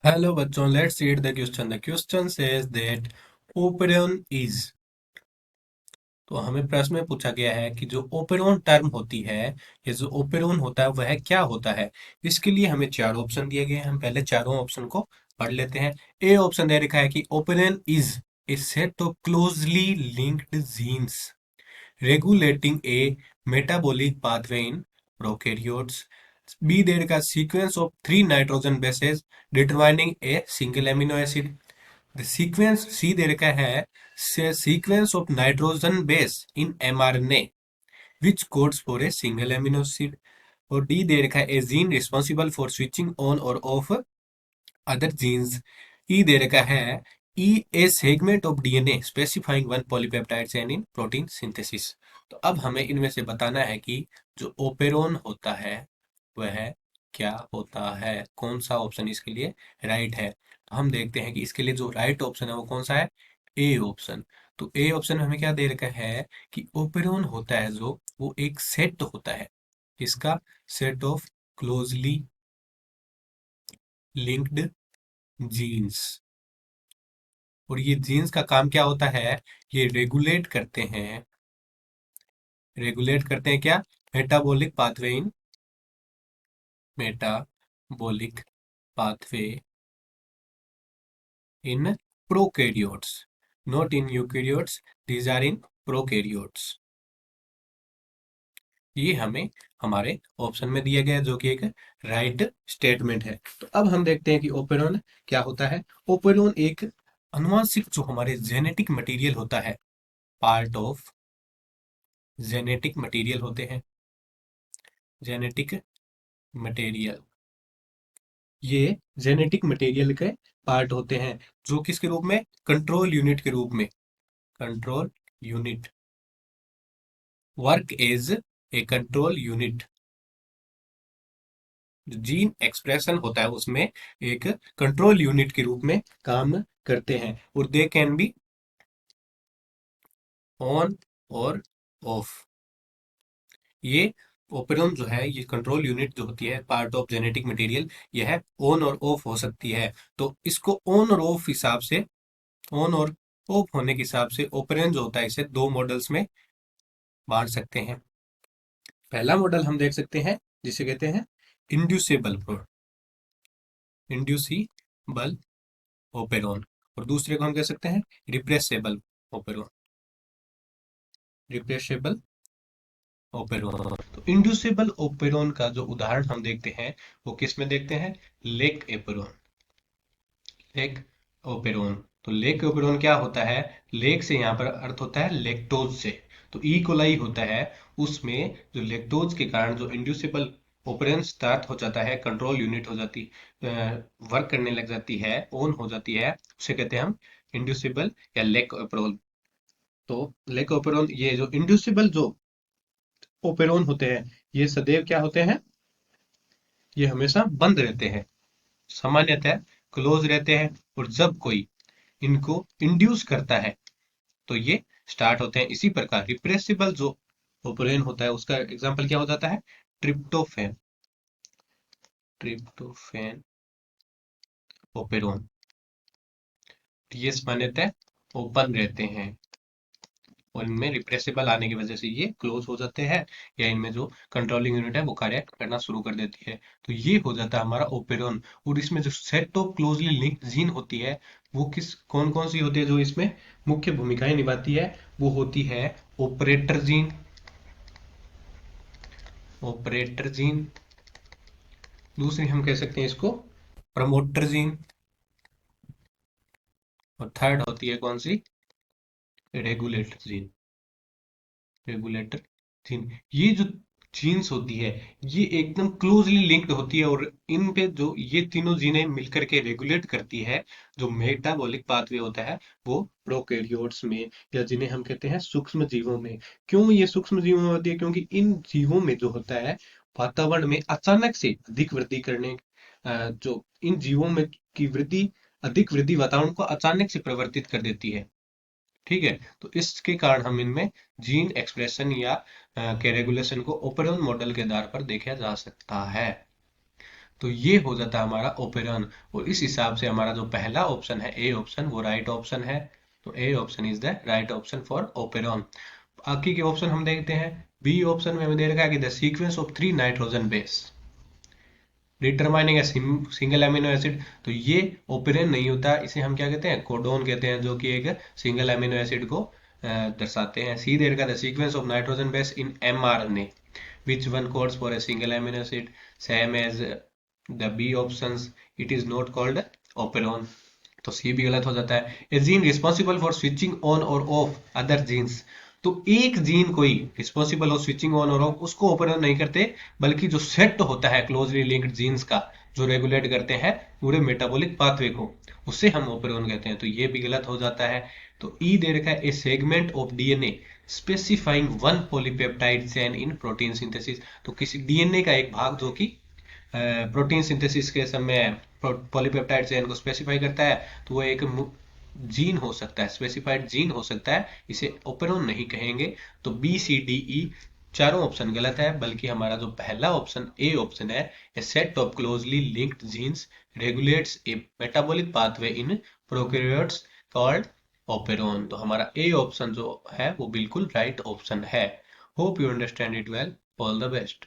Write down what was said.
Hello बच्चों, let's read the question. The question says that operon is। तो हमें प्रश्न में पूछा गया है कि जो ओपेरोन टर्म होती है, ये जो ओपेरोन होता है वह क्या होता है। इसके लिए हमें चार ऑप्शन दिए गए हैं। हम पहले चारों ऑप्शन को पढ़ लेते हैं। ए ऑप्शन दे रखा है कि operon is a set of closely linked jeans regulating a metabolic pathway in prokaryotes. B दे रखा sequence of three nitrogen bases determining a single amino acid. The sequence C दे रखा है sequence of nitrogen base in mRNA which codes for a single amino acid. और D दे रखा है a gene responsible for switching on or off other genes। E दे रखा है E a segment of DNA specifying one polypeptide chain in protein synthesis। तो अब हमें इनमें से बताना है कि जो ओपेरोन होता है वह क्या होता है, कौन सा ऑप्शन इसके लिए राइट है। तो हम देखते हैं कि इसके लिए जो राइट ऑप्शन है वो कौन सा है, ए ऑप्शन। तो ए ऑप्शन में हमें क्या दे रखा है कि ओपेरोन होता है जो वो एक सेट होता है, इसका set of closely linked jeans. और ये जीन्स का काम क्या होता है, ये रेगुलेट करते हैं क्या, metabolic pathway in metabolic pathway in prokaryotes, not in eukaryotes, these are in prokaryotes. ये हमें हमारे ऑप्शन में दिया गया है जो कि एक राइट स्टेटमेंट है। तो अब हम देखते हैं कि ओपेरॉन क्या होता है। ओपेरॉन एक अनुवांशिक जो हमारे जेनेटिक मटेरियल होता है, पार्ट ऑफ जेनेटिक मटेरियल होते हैं, जेनेटिक मटेरियल, ये जेनेटिक मटेरियल के पार्ट होते हैं जो किसके रूप में, कंट्रोल यूनिट के रूप में, control unit, work as a control unit. जो जीन एक्सप्रेशन होता है उसमें एक कंट्रोल यूनिट के रूप में काम करते हैं। और दे कैन बी ऑन और ऑफ। ये ओपेरॉन जो है, ये कंट्रोल यूनिट जो होती है, पार्ट ऑफ जेनेटिक मटेरियल, यह ऑन और ऑफ हो सकती है। तो इसको ऑन और ऑफ हिसाब से, ऑन और ऑफ होने के हिसाब से ओपेरॉन जो होता है इसे दो मॉडल्स में बांट सकते हैं। पहला मॉडल हम देख सकते हैं जिसे कहते हैं इंड्यूसिबल इंड्यूसिबल ओपेरॉन, और दूसरे को हम कह सकते हैं रिप्रेसेबल ओपेरॉन, रिप्रेसेबल ओपेरॉन। तो इंड्यूसिबल ओपेरॉन का जो उदाहरण हम देखते हैं वो किस में देखते हैं, लेक एपेरॉन, लेक ओपेरॉन। तो लेक ओपेरॉन क्या होता है, लेक से यहाँ पर अर्थ होता है लेक्टोज से। तो ई कोलाई होता है, उसमें जो लेक्टोज के कारण जो इंड्यूसिबल ओपेरॉन स्टार्ट हो जाता है, कंट्रोल यूनिट हो जाती, वर्क करने लग जाती है, ऑन हो जाती है, उसे कहते हैं हम इंड्यूसिबल या लेक ओपेरॉन। तो लेक ओपेरॉन, ये जो इंड्यूसिबल जो ओपेरॉन होते हैं ये सदैव क्या होते हैं, ये हमेशा बंद रहते हैं, सामान्यतः क्लोज रहते हैं। और जब कोई इनको इंड्यूस करता है तो ये स्टार्ट होते हैं। इसी प्रकार रिप्रेसिबल जो ओपेरॉन होता है उसका एग्जांपल क्या हो जाता है, ट्रिप्टोफैन, ट्रिप्टोफैन ओपेरॉन। ये सामान्यतः ओपन रहते हैं और इनमें रिप्रेसिबल आने की वजह से ये क्लोज हो जाते हैं, या इनमें जो कंट्रोलिंग यूनिट है वो कार्य करना शुरू कर देती है। तो ये हो जाता है हमारा ओपेरॉन। और इसमें जो set of closely linked gene होती है वो किस कौन कौन सी होती है जो इसमें मुख्य भूमिकाएं निभाती है, वो होती है ऑपरेटर जीन, ऑपरेटर जीन। दूसरी हम कह सकते हैं इसको प्रमोटर जीन। और थर्ड होती है कौन सी, रेगुलेटर जीन, रेगुलेटर जीन। ये जो जीन्स होती है ये एकदम क्लोजली लिंक्ड होती है, और इन पे जो ये तीनों जीनें मिलकर के रेगुलेट करती है जो मेटाबॉलिक पाथवे होता है वो प्रोकैरियोट्स में, या जिन्हें हम कहते हैं सूक्ष्म जीवों में। क्यों ये सूक्ष्म जीवों में होती है, क्योंकि इन जीवों में जो होता है वातावरण में अचानक से अधिक वृद्धि करने, जो इन जीवों में की वृद्धि, अधिक वृद्धि वातावरण को अचानक से परिवर्तित कर देती है। ठीक है, तो इसके कारण हम इनमें जीन एक्सप्रेशन या के रेगुलेशन को ओपेरॉन मॉडल के आधार पर देखा जा सकता है। तो ये हो जाता है हमारा ओपेरॉन। और इस हिसाब से हमारा जो पहला ऑप्शन है, ए ऑप्शन, वो राइट ऑप्शन है। तो A option is the right option for operon. बाकी के ऑप्शन हम देखते हैं। बी ऑप्शन में हमें दे रखा है कि the sequence of 3 nitrogen base determining a single amino acid. तो ये ओपेरन नहीं होता, इसे हम क्या कहते हैं, कोडोन कहते हैं, जो कि एक सिंगल अमीनो एसिड को दर्शाते हैं। सी दे रखा है the sequence of nitrogen base in mRNA which one codes for a single amino acid, same as the B options, it is not called operon। तो सी भी गलत हो जाता है। A gene responsible for switching on और off other genes. तो एक gene कोई रिस्पॉन्सिबल हो स्विचिंग ऑन और ऑफ, उसको ओपन नहीं करते, बल्कि जो सेट होता है क्लोजली लिंक्ड जीन्स का, जो रेगुलेट करते हैं पूरे मेटाबॉलिक पाथवे को, उसे हम ओपन कहते हैं। तो ये भी गलत हो जाता है। तो ई दे रखा है a segment of DNA specifying one polypeptide chain in protein synthesis. तो किसी डीएनए का एक भाग जो कि प्रोटीन सिंथेसिस के समय पॉलीपेप्टाइड चेन को स्पेसिफाई करता है, तो वो एक जीन हो सकता है, स्पेसिफाइड जीन हो सकता है, इसे ओपेरोन नहीं कहेंगे। तो बी सी डी ई चारों ऑप्शन गलत है, बल्कि हमारा जो पहला ऑप्शन ए ऑप्शन है, a set of closely linked genes regulates a metabolic pathway in prokaryotes called operon. तो हमारा ए ऑप्शन जो है वो बिल्कुल राइट ऑप्शन है। Hope you understand it well. All the best.